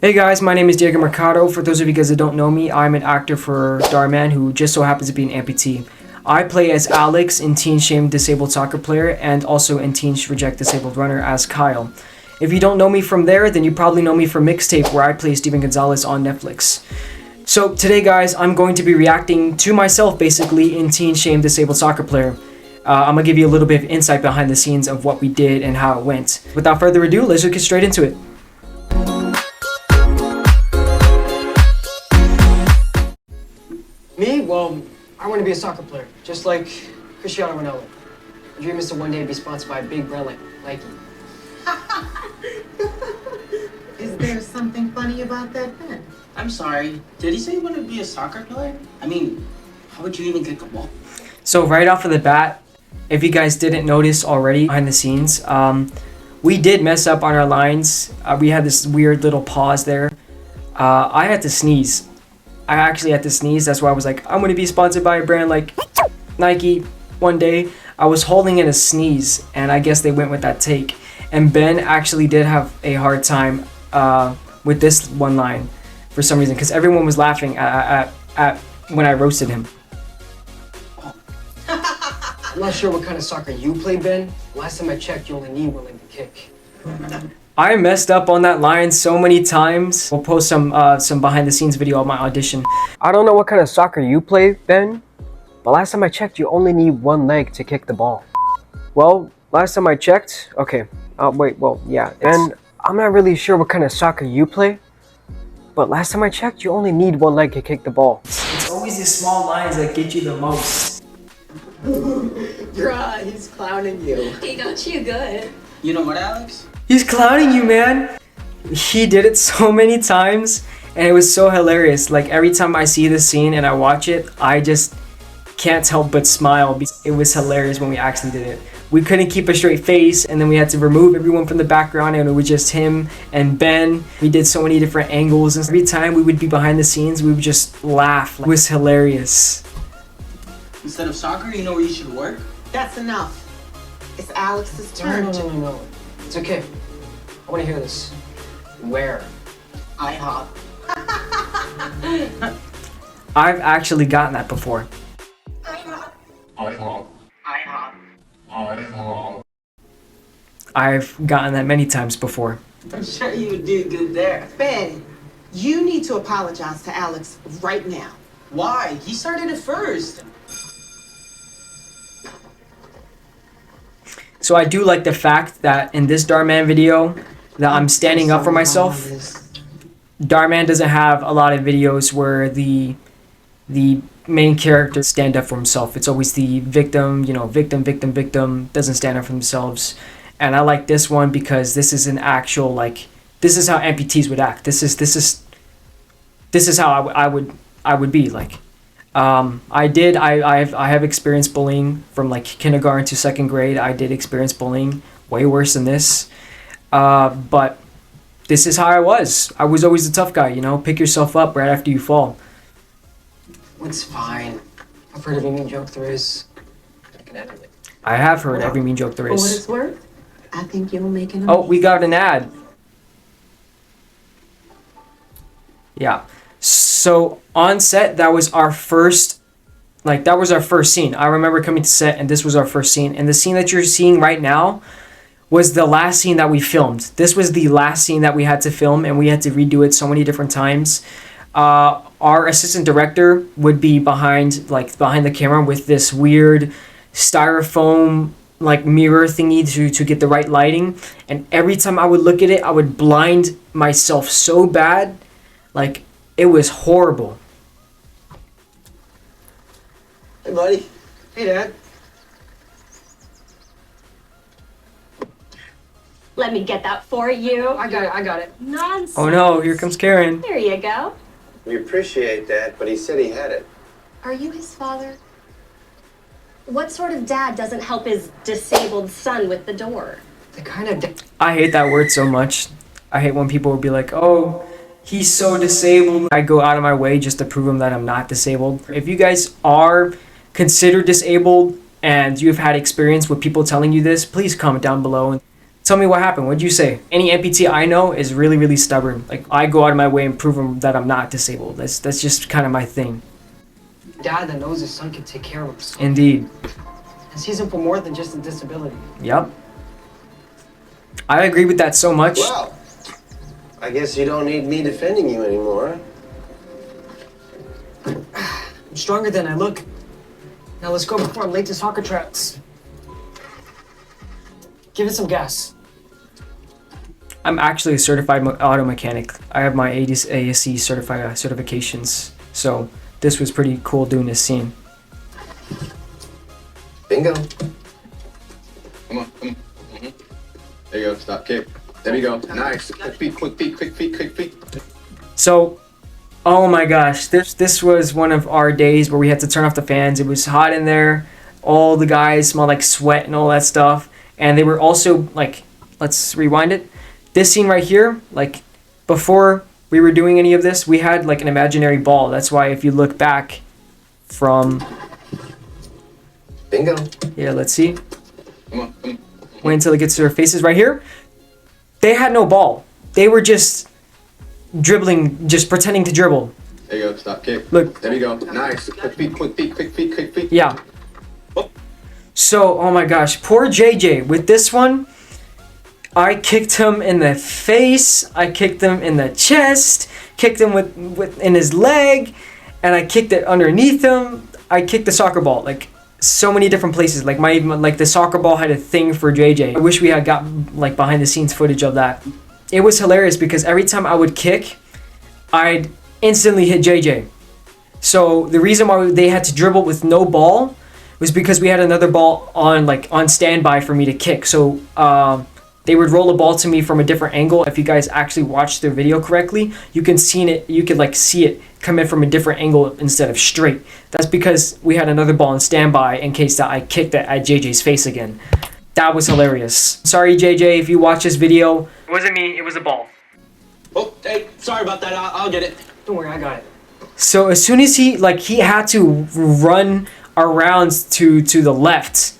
Hey guys, my name is Diego Mercado. For those of you guys that don't know me, I'm an actor for Dhar Mann who just so happens to be an amputee. I play as Alex in Teen Shame Disabled Soccer Player and also in Teen Reject Disabled Runner as Kyle. If you don't know me from there, then you probably know me from Mixtape where I play Steven Gonzalez on Netflix. So today guys, I'm going to be reacting to myself basically in Teen Shame Disabled Soccer Player. I'm going to give you a little bit of insight behind the scenes of what we did and how it went. Without further ado, let's just get straight into it. Me? Well, I want to be a soccer player, just like Cristiano Ronaldo. My dream is to one day be sponsored by a big brand like Nike. Is there something funny about that, Ben? I'm sorry. Did he say he wanted to be a soccer player? I mean, how would you even kick a ball? So right off of the bat, if you guys didn't notice already behind the scenes, we did mess up on our lines. We had this weird little pause there. I had to sneeze. I actually had to sneeze. That's why I was like, I'm going to be sponsored by a brand like Nike one day. I was holding in a sneeze, and I guess they went with that take. And Ben actually did have a hard time with this one line for some reason, because everyone was laughing at when I roasted him. I'm not sure what kind of soccer you play, Ben. Last time I checked, you only need one leg to kick. I messed up on that line so many times. We'll post some behind the scenes video of my audition. I don't know what kind of soccer you play, Ben, but last time I checked, you only need one leg to kick the ball. Well, last time I checked, okay. Wait, well, yeah. Ben, I'm not really sure what kind of soccer you play, but last time I checked, you only need one leg to kick the ball. It's always these small lines that get you the most. Bruh, he's clowning you. He got you good. You know what, Alex? He's clowning you, man. He did it so many times, and it was so hilarious. Like, every time I see this scene and I watch it, I just can't help but smile because it was hilarious when we actually did it. We couldn't keep a straight face, and then we had to remove everyone from the background, and it was just him and Ben. We did so many different angles, and every time we would be behind the scenes, we would just laugh. It was hilarious. Instead of soccer, you know where you should work? That's enough. It's Alex's turn. No. It's okay. I want to hear this. Where? IHOP. I've actually gotten that before. IHOP. I've gotten that many times before. I'm sure you would do good there. Ben, you need to apologize to Alex right now. Why? He started it first. So I do like the fact that in this Dhar Mann video that I'm standing up for myself. Dhar Mann doesn't have a lot of videos where the main character stand up for himself. It's always the victim, victim, doesn't stand up for themselves. And I like this one because this is an actual, like, this is how amputees would act. This is how I would be like. I have experienced bullying from like kindergarten to second grade. I did experience bullying way worse than this. But this is how I was. I was always the tough guy, pick yourself up right after you fall. It's fine. I've heard every mean joke there is. I have heard every mean joke there For what is. it's worth, I think you'll make an Oh, we got an ad. Yeah. So on set, that was our first scene. I remember coming to set and this was our first scene. And the scene that you're seeing right now was the last scene that we filmed. This was the last scene that we had to film, and we had to redo it so many different times. Our assistant director would be behind the camera with this weird styrofoam like mirror thingy to get the right lighting. And every time I would look at it, I would blind myself so bad. Like, it was horrible. Hey, buddy. Hey, Dad. Let me get that for you. I got it. Nonsense. Oh no, here comes Karen. There you go. We appreciate that, but he said he had it. Are you his father? What sort of dad doesn't help his disabled son with the door? I hate that word so much. I hate when people will be like, oh, he's so disabled. I go out of my way just to prove him that I'm not disabled. If you guys are considered disabled and you've had experience with people telling you this, please comment down below and Tell me what happened. What'd you say? Any amputee I know is really, really stubborn. Like, I go out of my way and prove them that I'm not disabled. That's just kind of my thing. Dad that knows his son can take care of himself. Indeed. And sees him for more than just a disability. Yep. I agree with that so much. Well, I guess you don't need me defending you anymore. I'm stronger than I look. Now let's go before I'm late to soccer tracks. Give it some gas. I'm actually a certified auto mechanic. I have my ASC certifications. So this was pretty cool doing this scene. Bingo. Come on. There you go. Stop. Kick. There we go. Nice. Quick feet. Quick feet. Quick feet. Quick feet. So, oh my gosh, this was one of our days where we had to turn off the fans. It was hot in there. All the guys smelled like sweat and all that stuff. And they were also like, let's rewind it. This scene right here, like before we were doing any of this, we had like an imaginary ball. That's why if you look back from... Bingo. Yeah, let's see. Come on. Wait until it gets to their faces right here. They had no ball. They were just dribbling, just pretending to dribble. There you go. Stop. Kick. Look. There we go. Nice. Quick feet. Quick feet. Quick feet. Quick feet. Yeah. So, oh my gosh, poor JJ. With this one, I kicked him in the face, I kicked him in the chest, kicked him in his leg, and I kicked it underneath him. I kicked the soccer ball, like so many different places. Like the soccer ball had a thing for JJ. I wish we had got like behind the scenes footage of that. It was hilarious because every time I would kick, I'd instantly hit JJ. So the reason why they had to dribble with no ball was because we had another ball on standby for me to kick. So they would roll a ball to me from a different angle. If you guys actually watch the video correctly, you could see it come in from a different angle instead of straight. That's because we had another ball on standby in case that I kicked it at JJ's face again. That was hilarious. Sorry JJ if you watch this video. It wasn't me, it was a ball. Oh, hey, sorry about that. I'll get it. Don't worry, I got it. So as soon as he had to run around to the left,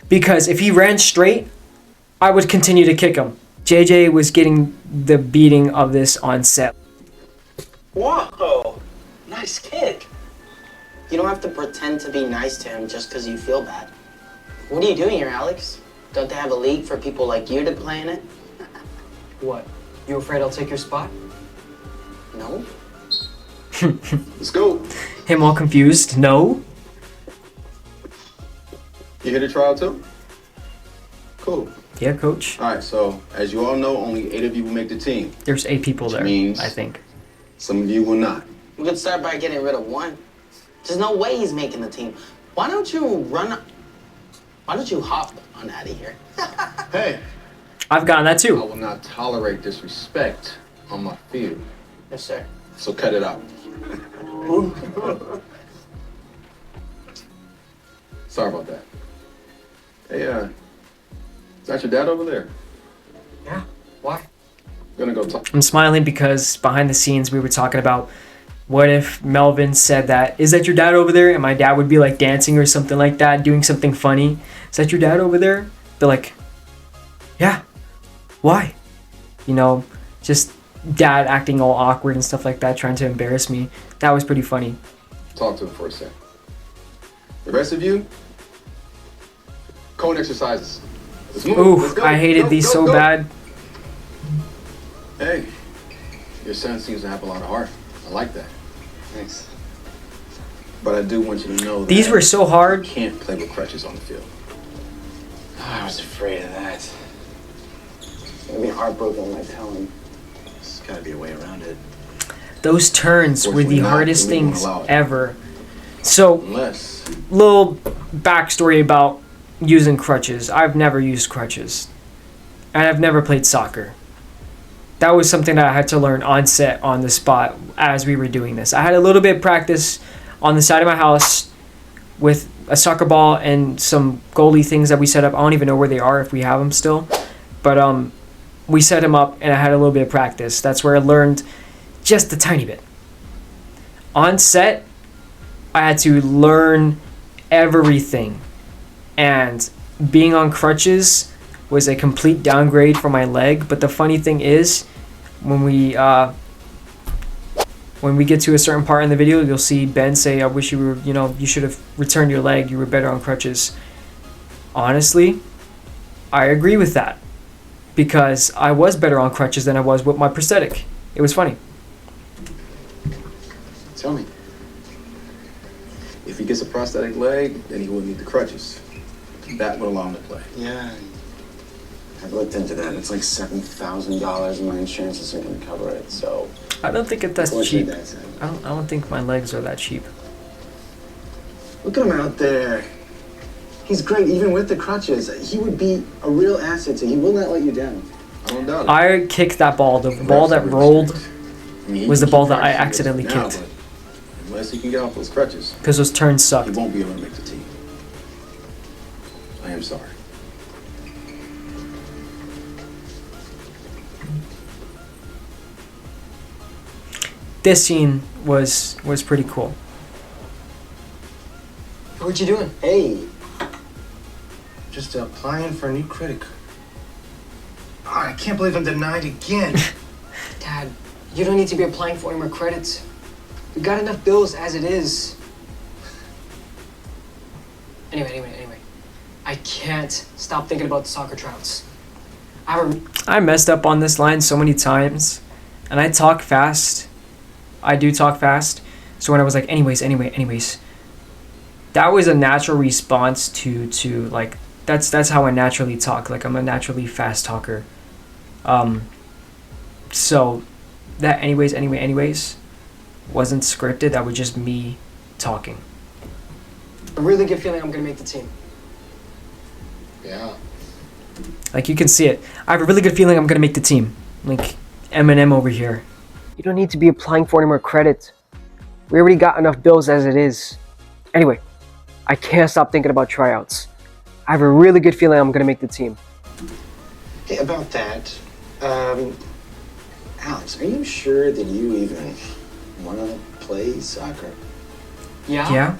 because if he ran straight, I would continue to kick him. JJ was getting the beating of this on set. Whoa, nice kick. You don't have to pretend to be nice to him just because you feel bad. What are you doing here, Alex? Don't they have a league for people like you to play in it? What? You afraid I'll take your spot? No? Let's go. Him all confused. No. You here to try out too? Cool. Yeah, coach. All right. So as you all know, only 8 of you will make the team. There's 8 people there, means- I think. Some of you will not. We could start by getting rid of one. There's no way he's making the team. Why don't you hop on out of here? Hey, I've gotten that I too. will not tolerate disrespect on my field. Yes, sir. So cut it out. Sorry about that. Hey, is that your dad over there? Yeah. Why? I'm gonna go talk. I'm smiling because behind the scenes we were talking about what if Melvin said that, is that your dad over there? And my dad would be like dancing or something like that, doing something funny. Is that your dad over there? Be like, yeah. Why? You know, just dad acting all awkward and stuff like that, trying to embarrass me. That was pretty funny. Talk to him for a sec. The rest of you, cone exercises. Let's move. Ooh, Let's go. I hated Go, these go, so go. bad. Hey, your son seems to have a lot of heart. I like that. Thanks. But I do want you to know that These were so you hard. can't play with crutches on the field. I was afraid of that. He's gonna be heartbroken when I tell him. There's gotta be a way around it. Those turns were the Unfortunately not, hardest we won't things allow it. ever. So, Unless little backstory about using crutches. I've never used crutches. And I've never played soccer. That was something that I had to learn on set, on the spot, as we were doing this. I had a little bit of practice on the side of my house with a soccer ball and some goalie things that we set up. I don't even know where they are, if we have them still. But we set them up and I had a little bit of practice. That's where I learned just a tiny bit. On set, I had to learn everything. And being on crutches was a complete downgrade for my leg. But the funny thing is, when we get to a certain part in the video, you'll see Ben say, I wish you were, you should have returned your leg, you were better on crutches. Honestly, I agree with that, because I was better on crutches than I was with my prosthetic. It was funny. Tell me. If he gets a prosthetic leg, then he wouldn't need the crutches. That would allow him to play. Yeah. I've looked into that. It's like $7,000 and my insurance isn't going to cover it, so... I don't think that's Unfortunately, cheap. that's it. I don't think my legs are that cheap. Look at him out there. He's great, even with the crutches. He would be a real asset to you. He will not let you down. I don't doubt it. I kicked that ball. The ball that rolled was the ball that I accidentally kicked. Unless he can get off those crutches, because those turns he sucked. won't be able to make the team. I am sorry. This scene was pretty cool. What you doing? Hey. Just applying for a new credit card. Oh, I can't believe I'm denied again. Dad, you don't need to be applying for any more credits. We got enough bills as it is. Anyway. I can't stop thinking about the soccer tryouts. I messed up on this line so many times, and I talk fast. I do talk fast. So when I was like, anyways, that was a natural response to like, that's how I naturally talk. Like, I'm a naturally fast talker. So that anyways wasn't scripted. That was just me talking. a really good feeling I'm gonna make the team. Yeah. Like, you can see it. I have a really good feeling I'm gonna make the team. Like Eminem over here. You don't need to be applying for any more credit. We already got enough bills as it is. Anyway, I can't stop thinking about tryouts. I have a really good feeling I'm gonna make the team. Hey, about that, Alex, are you sure that you even want to play soccer? Yeah? Yeah?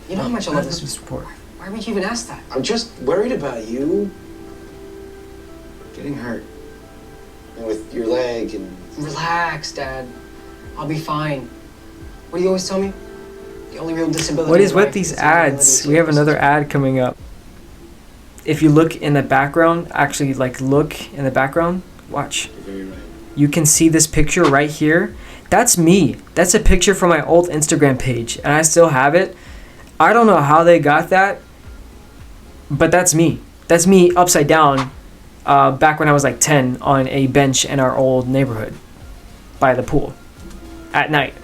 You know how much I love this sport. Why would you even ask that? I'm just worried about you getting hurt. And with your leg and... Relax, Dad. I'll be fine. What do you always tell me? The only real disability What is in with life these is the inability ads? to We have exist. another ad coming up. If you look in the background, actually, like, look in the background, watch. You're very right. You can see this picture right here. That's me. That's a picture from my old Instagram page, and I still have it. I don't know how they got that, but that's me. That's me upside down, back when I was like 10 on a bench in our old neighborhood by the pool at night.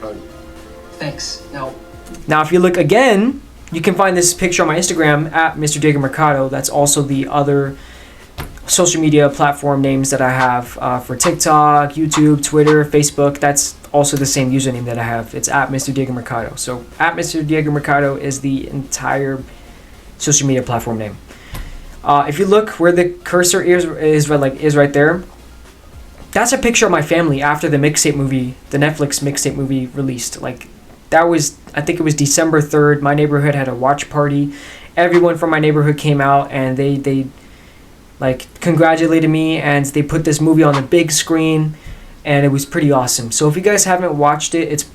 Thanks. Now, if you look again, you can find this picture on my Instagram at Mr. Diego Mercado. That's also the other social media platform names that I have for TikTok, YouTube, Twitter, Facebook. That's also the same username that I have. It's at Mr. Diego Mercado. So at Mr. Diego Mercado is the entire social media platform name. If you look where the cursor is right there, that's a picture of my family after the mixtape movie, the Netflix mixtape movie released. Like, that was, I think it was December 3rd. My neighborhood had a watch party. Everyone from my neighborhood came out and they like congratulated me, and they put this movie on the big screen, and it was pretty awesome. So if you guys haven't watched it,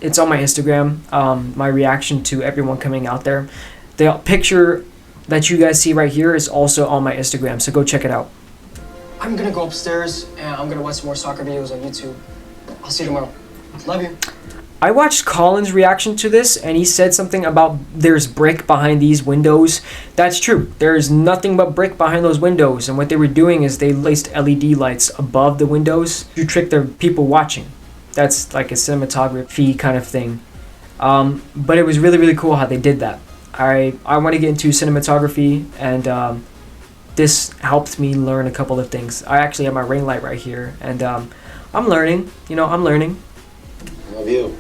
it's on my Instagram, my reaction to everyone coming out there. The picture that you guys see right here is also on my Instagram, so go check it out. I'm gonna go upstairs and I'm gonna watch some more soccer videos on YouTube. I'll see you tomorrow. Love you. I watched Colin's reaction to this, and he said something about there's brick behind these windows. That's true. There's nothing but brick behind those windows, and what they were doing is they placed LED lights above the windows to trick the people watching. That's like a cinematography kind of thing. But it was really, really cool how they did that. I want to get into cinematography, and this helped me learn a couple of things. I actually have my ring light right here, and I'm learning. I'm learning. Love you.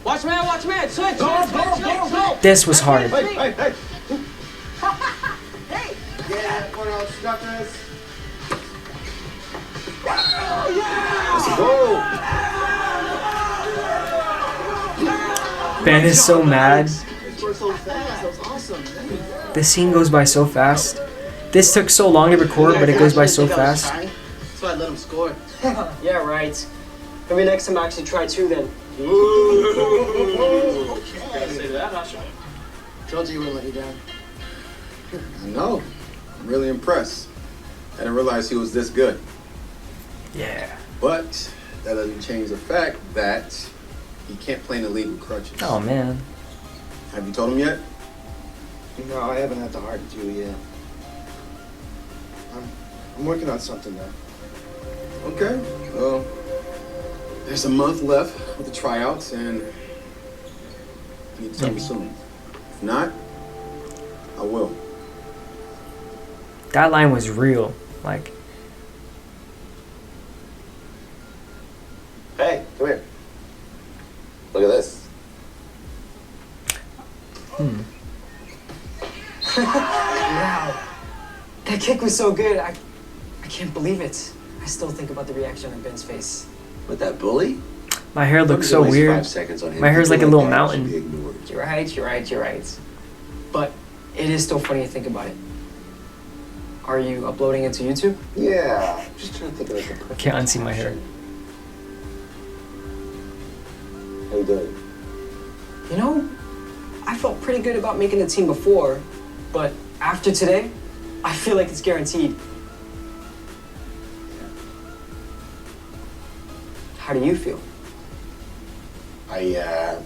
Watch man, switch! This was hard. Hey! Yeah, one of those suckers. Oh, yeah! Go! Ben is so mad. Scored so fast. That was awesome. The scene goes by so fast. This took so long to record, but it goes by so fast. That's why I let him score. Yeah, right. Maybe next time I actually try too then. Told you he wouldn't let you down. I know. I'm really impressed. I didn't realize he was this good. Yeah. But that doesn't change the fact that he can't play in the league with crutches. Oh man. Have you told him yet? No, I haven't had the heart to yet. I'm working on something now. Okay. Well, there's a month left with the tryouts, and you need to tell me soon. If not, I will. That line was real. Like, Hey, come here. Look at this. Wow. That kick was so good. I can't believe it. I still think about the reaction on Ben's face. With that bully? my hair looks so Waste weird. 5 seconds on him. My hair's like a People little that should mountain. be ignored. You're right. But it is still funny to think about it. Are you uploading it to YouTube? Yeah, I'm just trying to think of like a perfect Can't unsee my hair. How you doing? You know, I felt pretty good about making the team before, but after today, I feel like it's guaranteed. How do you feel? I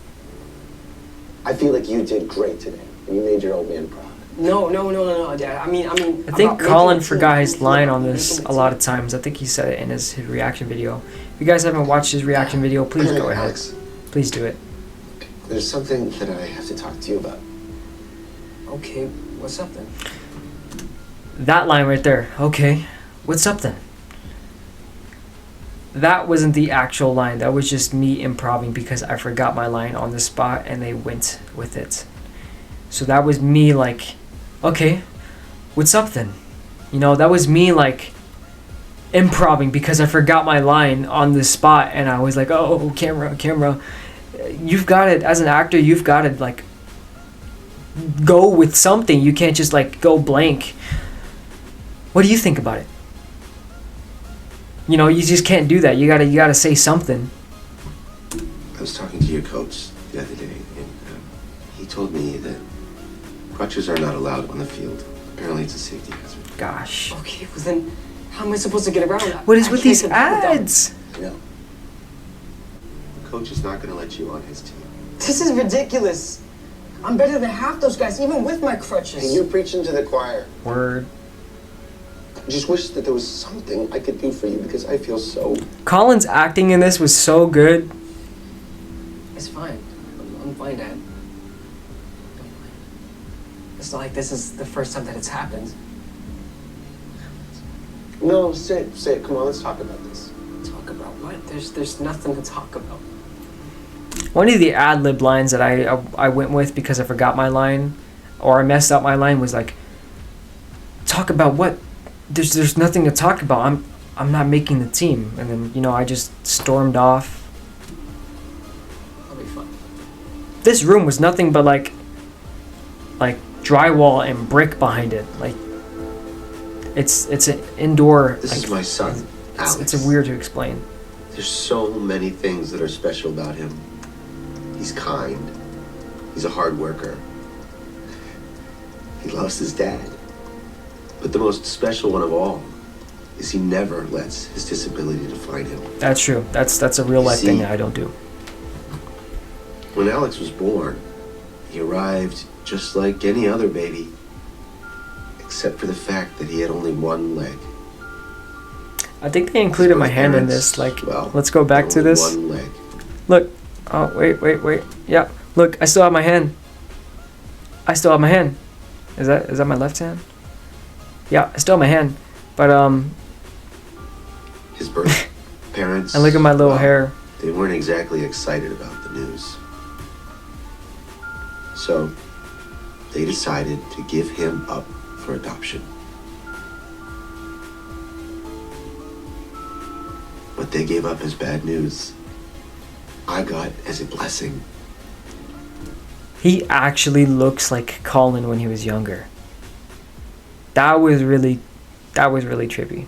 feel like you did great today. You made your old man proud. No, Dad. I mean. I think about Colin making the forgot team. his line on this Making the a lot team. of times. I think he said it in his reaction video. If you guys haven't watched his reaction video, please go ahead. Alex, Please do it. there's something that I have to talk to you about. Okay, what's up then? That line right there. Okay, what's up then? That wasn't the actual line. That was just me improvising because I forgot my line on the spot and they went with it. So that was me like, okay, what's up then? You know, that was me like improvising because I forgot my line on the spot and I was like, oh, camera. You've got it as an actor. You've got to like go with something. You can't just like go blank. What do you think about it? You know, you just can't do that. You gotta say something. I was talking to your coach the other day, and he told me that crutches are not allowed on the field. Apparently, it's a safety hazard. Gosh. Okay, well then, how am I supposed to get around? What is I with can't these compete with them. ads? I know. The coach is not going to let you on his team. This is ridiculous. I'm better than half those guys, even with my crutches. And you're preaching to the choir. Word. I just wish that there was something I could do for you because I feel so. Colin's acting in this was so good. It's fine. I'm fine, Dad. I'm fine. It's not like this is the first time that it's happened. No, say it. Come on, let's talk about this. Talk about what? There's nothing to talk about. One of the ad lib lines that I went with because I forgot my line, or I messed up my line was like, talk about what? There's nothing to talk about. I'm not making the team. And then, you know, I just stormed off. That'll be fun. This room was nothing but like drywall and brick behind it. Like it's an indoor. This like, is my son, Alex. It's weird to explain. There's so many things that are special about him. He's kind. He's a hard worker. He loves his dad. But the most special one of all is he never lets his disability define him. That's true. That's a real life See? thing that I don't do. When Alex was born, he arrived just like any other baby, except for the fact that he had only one leg. I think they included my His hand in parents, this. Like, well, let's go back to only this. One leg. Look. Oh, wait. Yeah. Look, I still have my hand. Is that my left hand? Yeah, I still have my hand. But His birth parents. and look at my little well, hair. They weren't exactly excited about the news. So, they decided to give him up for adoption. But they gave up as bad news, I got as a blessing. He actually looks like Colin when he was younger. That was really trippy.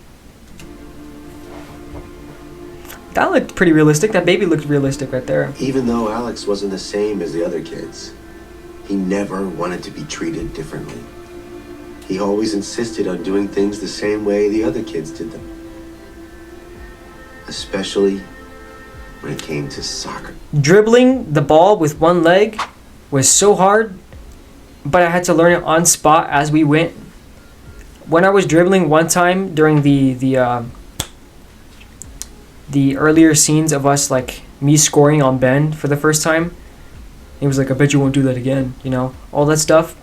That looked pretty realistic. That baby looked realistic right there. Even though Alex wasn't the same as the other kids, he never wanted to be treated differently. He always insisted on doing things the same way the other kids did them. Especially when it came to soccer. Dribbling the ball with one leg was so hard, but I had to learn it on spot as we went. When I was dribbling one time during the earlier scenes of us, like me scoring on Ben for the first time, he was like, I bet you won't do that again, you know, all that stuff.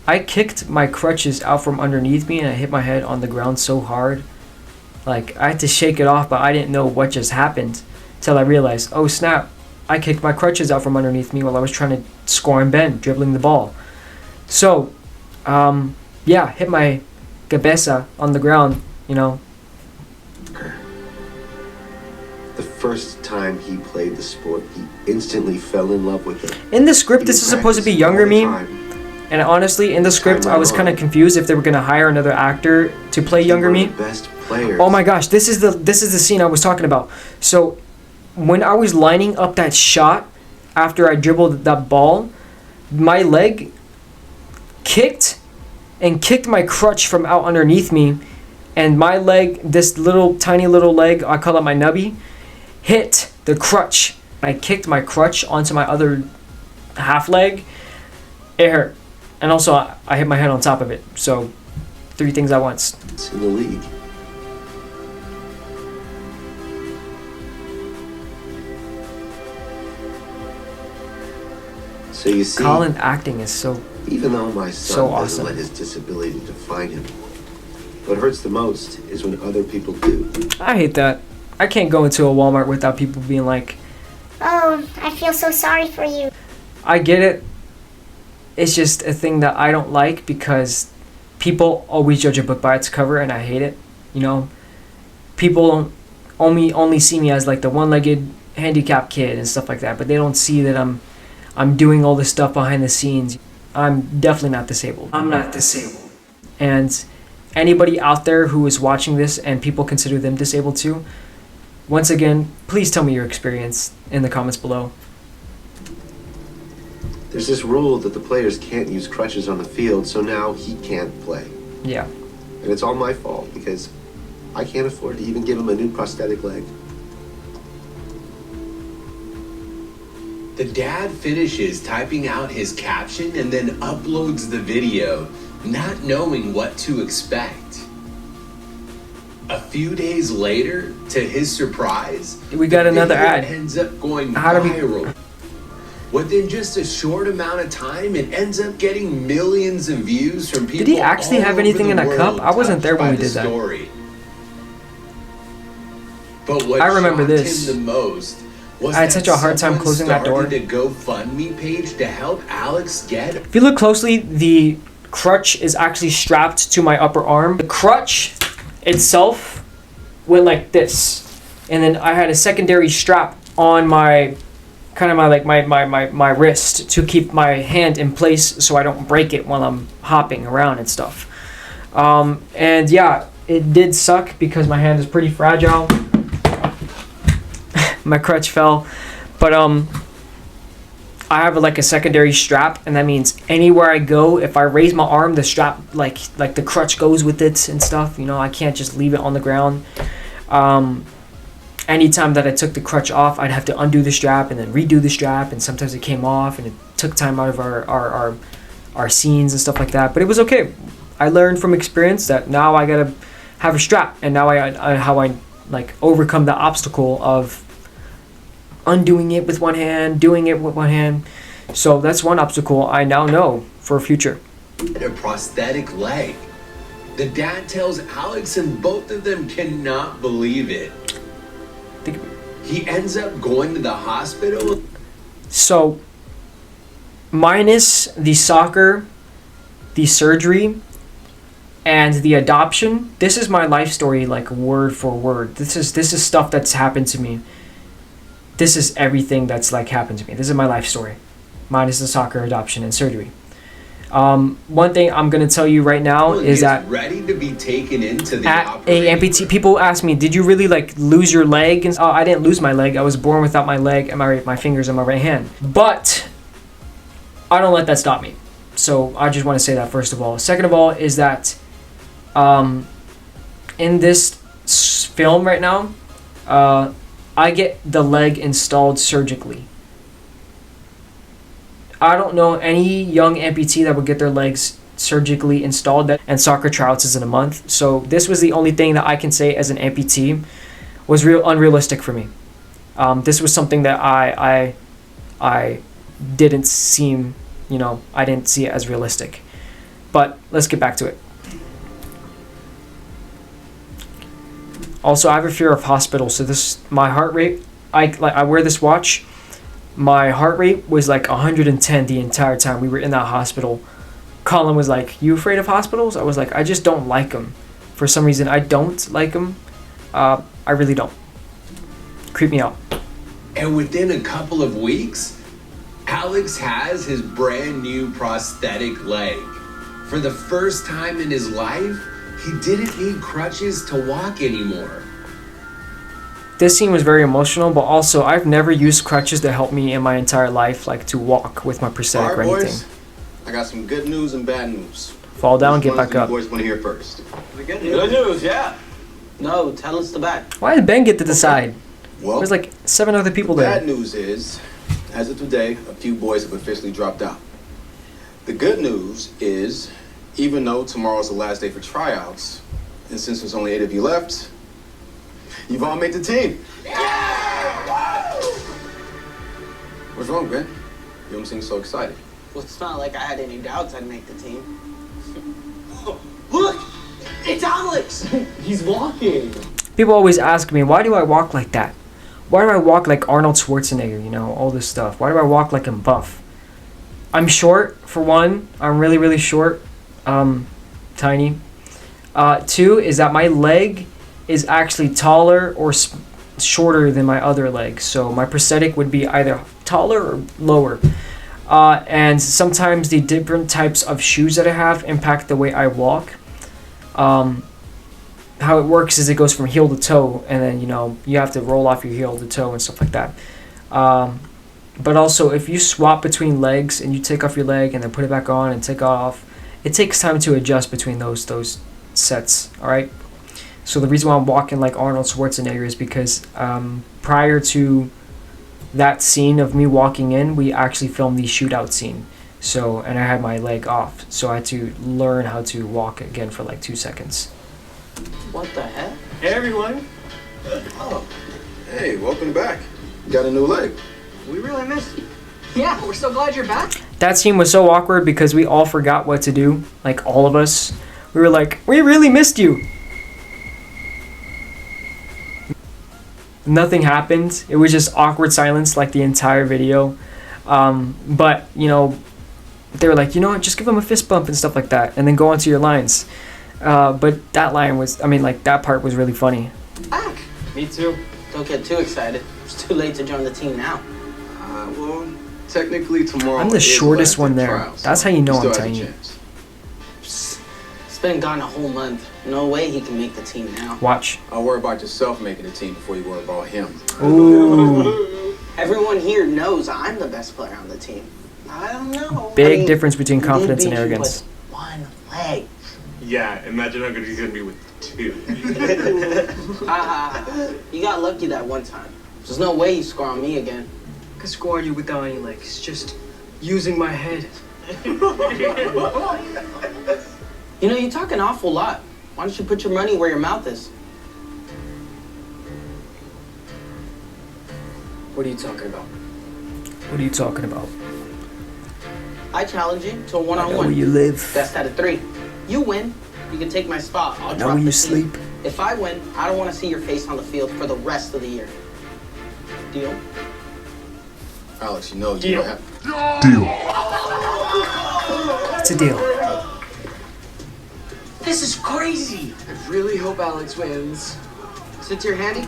I kicked my crutches out from underneath me and I hit my head on the ground so hard. Like, I had to shake it off, but I didn't know what just happened till I realized, oh snap, I kicked my crutches out from underneath me while I was trying to score on Ben, dribbling the ball. So, yeah, hit my cabeza on the ground, you know. The first time he played the sport, he instantly fell in love with it. In the script, this is supposed to be younger me. And honestly, in the script, I was kind of confused if they were going to hire another actor to play younger me. Oh my gosh, this is the scene I was talking about. So, when I was lining up that shot after I dribbled that ball, my leg kicked my crutch from out underneath me, and my leg, this little tiny little leg, I call it my nubby, hit the crutch. I kicked my crutch onto my other half leg. It hurt. And also, I hit my head on top of it. So, 3 things at once. It's in the league. So you see, Colin acting is so even though my son so doesn't awesome. let his disability define him, what hurts the most is when other people do. I hate that. I can't go into a Walmart without people being like, Oh, I feel so sorry for you. I get it. It's just a thing that I don't like because people always judge a book by its cover, and I hate it. You know, people only see me as like the one-legged handicapped kid and stuff like that, but they don't see that I'm doing all this stuff behind the scenes. I'm definitely not disabled. I'm not disabled. And anybody out there who is watching this and people consider them disabled too, once again, please tell me your experience in the comments below. There's this rule that the players can't use crutches on the field, so now he can't play. Yeah. And it's all my fault because I can't afford to even give him a new prosthetic leg. The dad finishes typing out his caption and then uploads the video, not knowing what to expect. A few days later, to his surprise, We got another the video ad. ends up going How do we- viral. Within just a short amount of time, it ends up getting millions of views from people. Did he actually all have over anything the in a cup? world I wasn't there touched when by we the did that. story. But what I remember shocked this. him the most was I had that such a hard time someone closing that door. started a GoFundMe page to help Alex get. If you look closely, the crutch is actually strapped to my upper arm. The crutch itself went like this, and then I had a secondary strap on my kind of my wrist to keep my hand in place so I don't break it while I'm hopping around and stuff. And yeah, it did suck because my hand is pretty fragile. My crutch fell, but I have like a secondary strap, and that means anywhere I go, if I raise my arm, the strap like the crutch goes with it and stuff. You know, I can't just leave it on the ground. Anytime that I took the crutch off, I'd have to undo the strap and then redo the strap, and sometimes it came off, and it took time out of our scenes and stuff like that. But it was okay. I learned from experience that now I gotta have a strap, and now how I like overcome the obstacle of undoing it with one hand, doing it with one hand. So that's one obstacle I now know for future. A prosthetic leg. The dad tells Alex, and both of them cannot believe it. He ends up going to the hospital. So, minus the soccer, the surgery, And the adoption, this is my life story, like word for word. This is stuff that's happened to me. This is everything that's like happened to me. This is my life story, minus the soccer adoption and surgery. One thing I'm gonna tell you right now is that ready to be taken into the at a amputee, people ask me, did you really like lose your leg? And I didn't lose my leg. I was born without my leg and my fingers and my right hand. But I don't let that stop me. So I just want to say that first of all. Second of all is that in this film right now, I get the leg installed surgically. I don't know any young amputee that would get their legs surgically installed, and soccer tryouts is in a month. So this was the only thing that I can say as an amputee was unrealistic for me. This was something that I didn't seem, I didn't see it as realistic. But let's get back to it. Also, I have a fear of hospitals. So my heart rate, I wear this watch. My heart rate was like 110 the entire time we were in that hospital. Colin was like, "You afraid of hospitals?" I was like, "I just don't like them. For some reason, I don't like them. I really don't. Creep me out." And within a couple of weeks, Alex has his brand new prosthetic leg. For the first time in his life, he didn't need crutches to walk anymore. This scene was very emotional, but also I've never used crutches to help me in my entire life, like to walk with my prosthetic or anything. Boys, I got some good news and bad news. Fall down, get back up. Boys want to hear first. The good news, yeah. No, tell us the bad. Why did Ben get to decide? Well, There's like 7 other people the there. bad news is, as of today, a few boys have officially dropped out. The good news is, even though tomorrow's the last day for tryouts, and since there's only 8 of you left, you've all made the team. Yeah! What's wrong, Ben? You don't seem so excited. Well, it's not like I had any doubts I'd make the team. Look! It's Alex! He's walking. People always ask me, why do I walk like that? Why do I walk like Arnold Schwarzenegger, all this stuff? Why do I walk like I'm buff? I'm short, for one. I'm really, really short. Tiny. 2 is that my leg is actually taller or shorter than my other leg. So my prosthetic would be either taller or lower. And sometimes the different types of shoes that I have impact the way I walk. How it works is it goes from heel to toe, and then you have to roll off your heel to toe and stuff like that. But also, if you swap between legs and you take off your leg and then put it back on and take off, it takes time to adjust between those sets. All right. So the reason why I'm walking like Arnold Schwarzenegger is because prior to that scene of me walking in, we actually filmed the shootout scene. So, and I had my leg off, so I had to learn how to walk again for like 2 seconds. What the heck? Hey, everyone. Oh, hey, welcome back. You got a new leg. We really missed you. Yeah, we're so glad you're back. That scene was so awkward because we all forgot what to do, like all of us. We were like, we really missed you. Nothing happened. It was just awkward silence like the entire video. But, they were like, just give them a fist bump and stuff like that, and then go on to your lines. But that line was, that part was really funny. Back. Me too. Don't get too excited. It's too late to join the team now. Well, technically tomorrow. I'm the is shortest last one day of there. trials, That's so how you know he I'm still has a tiny. chance. It's been gone a whole month. No way he can make the team now. Watch. I'll worry about yourself making the team before you worry about him. Ooh. Everyone here knows I'm the best player on the team. I don't know. Big difference between he did confidence and beat you arrogance. with one leg. Yeah, imagine how good he's gonna be with 2. You got lucky that one time. There's no way you score on me again. I could score on you without any legs, just using my head. You talk an awful lot. Why don't you put your money where your mouth is? What are you talking about? What are you talking about? I challenge you to a I know one-on-one. where you live. Best out of 3. You win, you can take my spot. I'll I know drop where the you team. sleep. If I win, I don't want to see your face on the field for the rest of the year. Deal? Alex, you know you Deal. don't have. It's a deal. This is crazy. I really hope Alex wins. Since you're handy.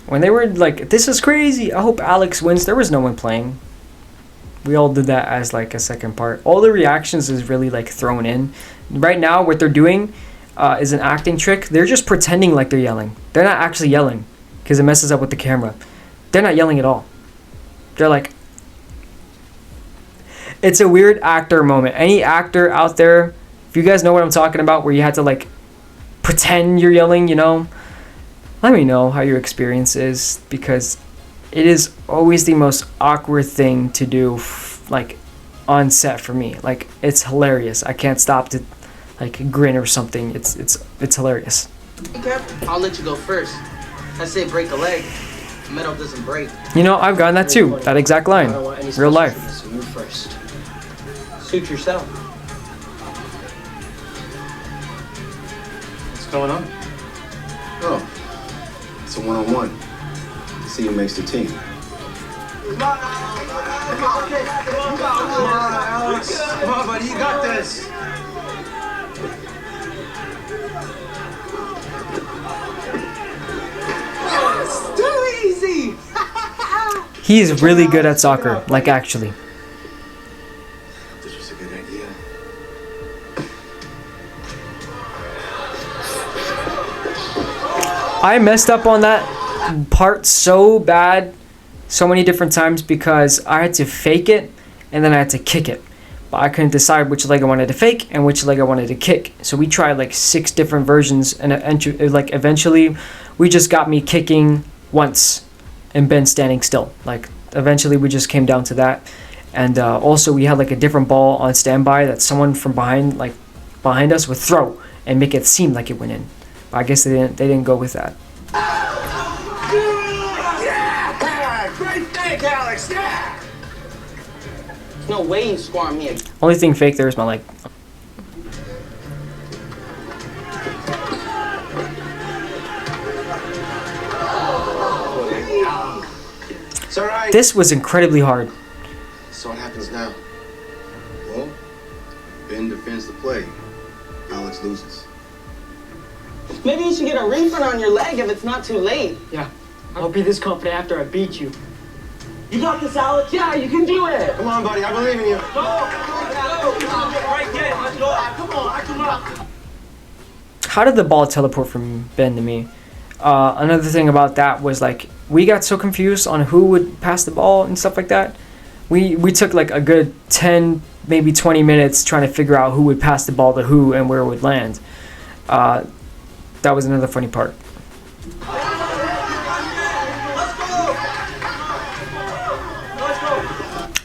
When they were like, this is crazy, I hope Alex wins, there was no one playing. We all did that as like a second part. All the reactions is really like thrown in. Right now, what they're doing is an acting trick. They're just pretending like they're yelling. They're not actually yelling because it messes up with the camera. They're not yelling at all. They're like, it's a weird actor moment. Any actor out there, if you guys know what I'm talking about, where you had to like pretend you're yelling, you know, let me know how your experience is, because it is always the most awkward thing to do, like on set for me. Like, it's hilarious. I can't stop to like grin or something. It's hilarious. Okay, I'll let you go first. I say break a leg. Metal doesn't break. You know, I've gotten that too. That exact line. I don't want any Real life. So you first. Suit yourself. What's going on? Oh, it's a one-on-one. See who makes the team. Come on, Alex. Come on, buddy, you got this. It's too easy. He is really good at soccer, like actually. This was a good idea. I messed up on that part so bad so many different times because I had to fake it and then I had to kick it. But I couldn't decide which leg I wanted to fake and which leg I wanted to kick. So we tried like 6 different versions, and eventually we just got me kicking once and Ben standing still. Like eventually we just came down to that. And also we had like a different ball on standby that someone from behind us would throw and make it seem like it went in. But I guess they didn't go with that. Yeah! Great fake, Alex! Yeah! There's no way you score on me again. Only thing fake there is my leg. It's all right. This was incredibly hard. So what happens now? Well, Ben defends the play. Alex loses. Maybe you should get a refund on your leg if it's not too late. Yeah, I'll be this confident after I beat you. You got this, Alex. Yeah, you can do it. Come on, buddy. I believe in you. Go! Right there. Let's go. Come on. Come on. How did the ball teleport from Ben to me? Another thing about that was like we got so confused on who would pass the ball and stuff like that. We took like a good 10, maybe 20 minutes trying to figure out who would pass the ball to who and where it would land. That was another funny part.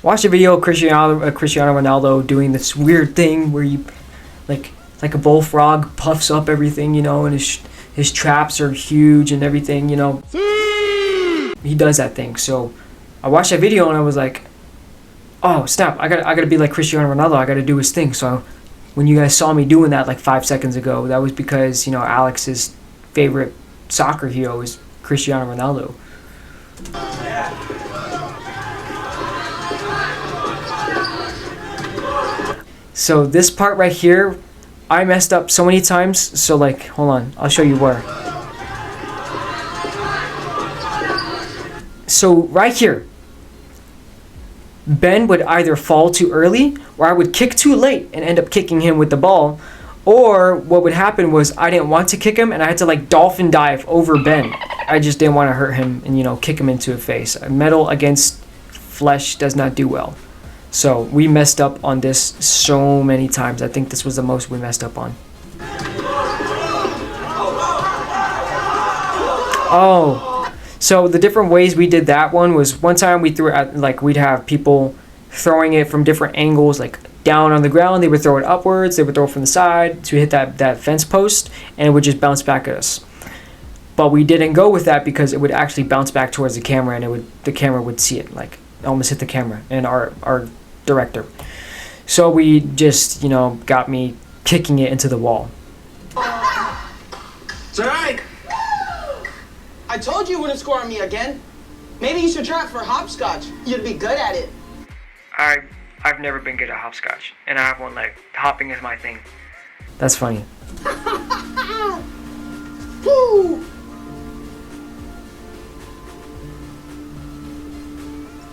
Watch the video of Cristiano Ronaldo doing this weird thing where you like a bullfrog puffs up everything, you know, and his traps are huge and everything, you know. He does that thing. So I watched that video and I was like, oh snap, I gotta be like Cristiano Ronaldo. I gotta do his thing. So when you guys saw me doing that like 5 seconds ago, that was because, you know, Alex's favorite soccer hero is Cristiano Ronaldo. So this part right here, I messed up so many times. So like, hold on, I'll show you where. So right here, Ben would either fall too early or I would kick too late and end up kicking him with the ball. Or what would happen was I didn't want to kick him and I had to like dolphin dive over Ben. I just didn't want to hurt him and, you know, kick him into a face. Metal against flesh does not do well. So we messed up on this so many times. I think this was the most we messed up on. Oh. So the different ways we did that one was one time we threw it at, like, we'd have people throwing it from different angles, like down on the ground. They would throw it upwards. They would throw it from the side to hit that fence post, and it would just bounce back at us. But we didn't go with that because it would actually bounce back towards the camera, and the camera would see it, like almost hit the camera and our director. So we just, you know, got me kicking it into the wall. It's all right. I told you wouldn't score on me again. Maybe you should try it for hopscotch. You'd be good at it. I've never been good at hopscotch, and I have one leg. Hopping is my thing. That's funny. Woo!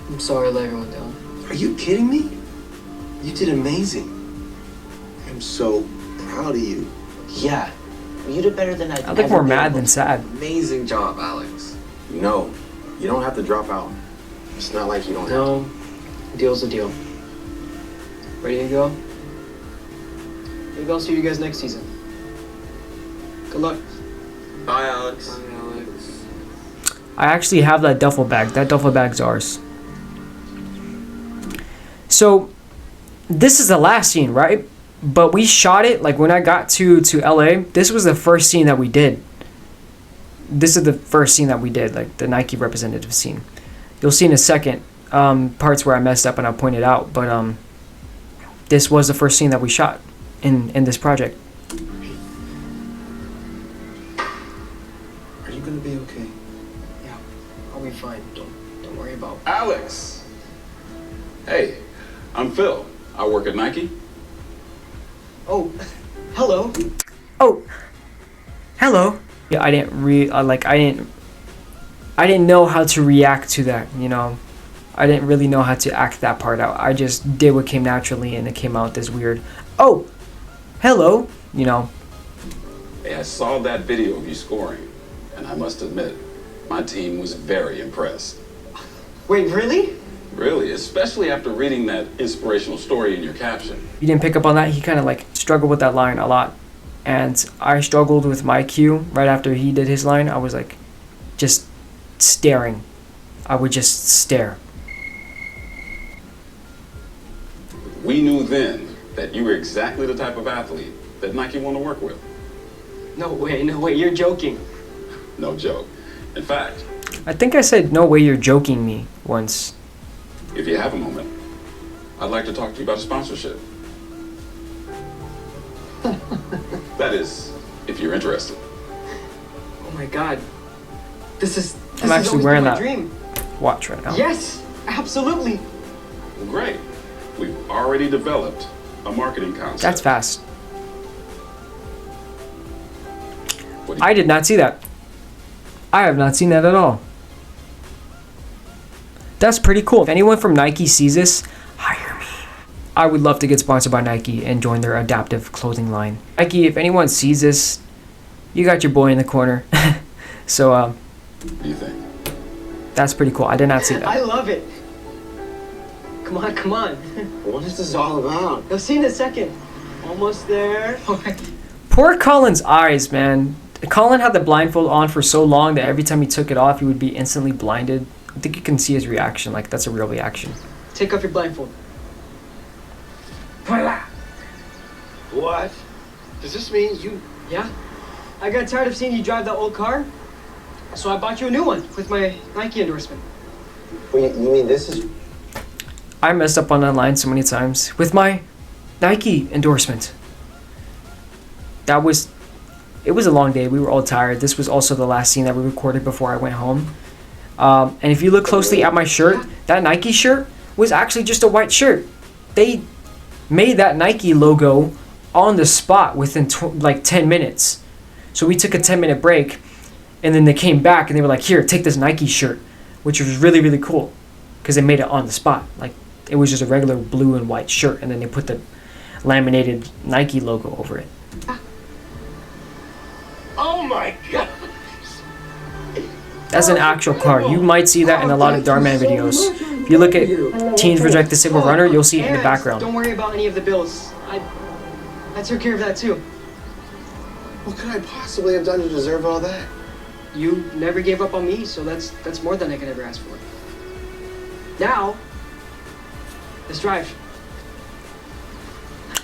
I'm sorry I let everyone down. Are you kidding me? You did amazing. I'm so proud of you. Yeah, you did better than I look more mad than sad. Amazing job, Alex. No, you don't have to drop out. It's not like you don't have No, deal's a deal. Ready to go? Maybe I'll see you guys next season. Good luck. Bye, Alex. Bye, Alex. I actually have that duffel bag. That duffel bag's ours. So, this is the last scene, right? But we shot it, like when I got to LA, this was the first scene that we did. This is the first scene that we did, like the Nike representative scene. You'll see in a second parts where I messed up and I'll point it out. But this was the first scene that we shot in this project. Are you gonna be okay? Yeah, I'll be fine. Don't worry about it. Alex! Hey, I'm Phil. I work at Nike. Oh, hello. Oh, hello. Yeah, I didn't I didn't know how to react to that, you know. I didn't really know how to act that part out. I just did what came naturally and it came out this weird, oh, hello, you know. Hey, I saw that video of you scoring, and I must admit, my team was very impressed. Wait, really? Really, especially after reading that inspirational story in your caption. You didn't pick up on that? He kind of like struggled with that line a lot. And I struggled with my cue right after he did his line. I was like, just staring. I would just stare. We knew then that you were exactly the type of athlete that Nike want to work with. No way, you're joking. No joke. In fact, I think I said, no way you're joking me once. if you have a moment, I'd like to talk to you about a sponsorship. That is, if you're interested. Oh my god. This I'm has actually always wearing been my that dream. watch right now. Yes, absolutely. Well, great. We've already developed a marketing concept. That's fast. What do you- I did not see that. I have not seen that at all. That's pretty cool. If anyone from Nike sees this, hire me. I would love to get sponsored by Nike and join their adaptive clothing line. Nike, if anyone sees this, you got your boy in the corner. So, What do you think? that's pretty cool. I did not see that. I love it. Come on. What is this all about? You'll see in a second. Almost there. Poor Colin's eyes, man. Colin had the blindfold on for so long that every time he took it off, he would be instantly blinded. I think you can see his reaction. Like, that's a real reaction. Take off your blindfold. Voila. What? Does this mean you... Yeah? I got tired of seeing you drive that old car, so I bought you a new one with my Nike endorsement. Wait, you mean this is... I messed up on that line so many times with my Nike endorsement. It was a long day. We were all tired. This was also the last scene that we recorded before I went home. And if you look closely at my shirt, that Nike shirt was actually just a white shirt. They made that Nike logo on the spot within like 10 minutes. So we took a 10-minute break, and then they came back and they were like, here, take this Nike shirt, which was really, really cool because they made it on the spot. Like, it was just a regular blue and white shirt, and then they put the laminated Nike logo over it. Oh my god! That's an actual car. You might see that in a lot of Dhar Mann videos. If you look at Teens Reject the Single Runner, you'll see it in the background. Don't worry about any of the bills. I took care of that too. What could I possibly have done to deserve all that? You never gave up on me, so that's more than I could ever ask for. Now, let's drive.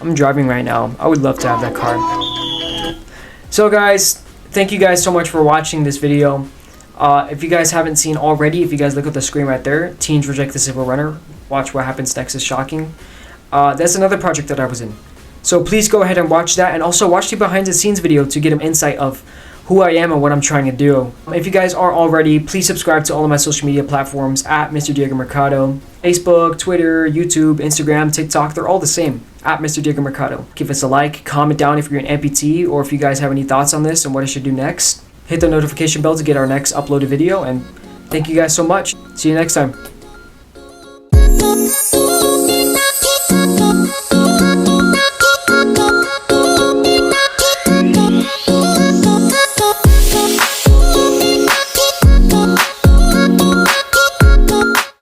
I'm driving right now. I would love to have that car. So guys, thank you guys so much for watching this video. If you guys haven't seen already, if you guys look at the screen right there, Teens Reject the Single Runner, watch what happens next is shocking. That's another project that I was in. So please go ahead and watch that, and also watch the behind the scenes video to get an insight of who I am and what I'm trying to do. If you guys aren't already, please subscribe to all of my social media platforms at Mr. Diego Mercado. Facebook, Twitter, YouTube, Instagram, TikTok, they're all the same, at Mr. Diego Mercado. Give us a like, comment down if you're an amputee, or if you guys have any thoughts on this and what I should do next. Hit the notification bell to get our next uploaded video, and thank you guys so much. See you next time.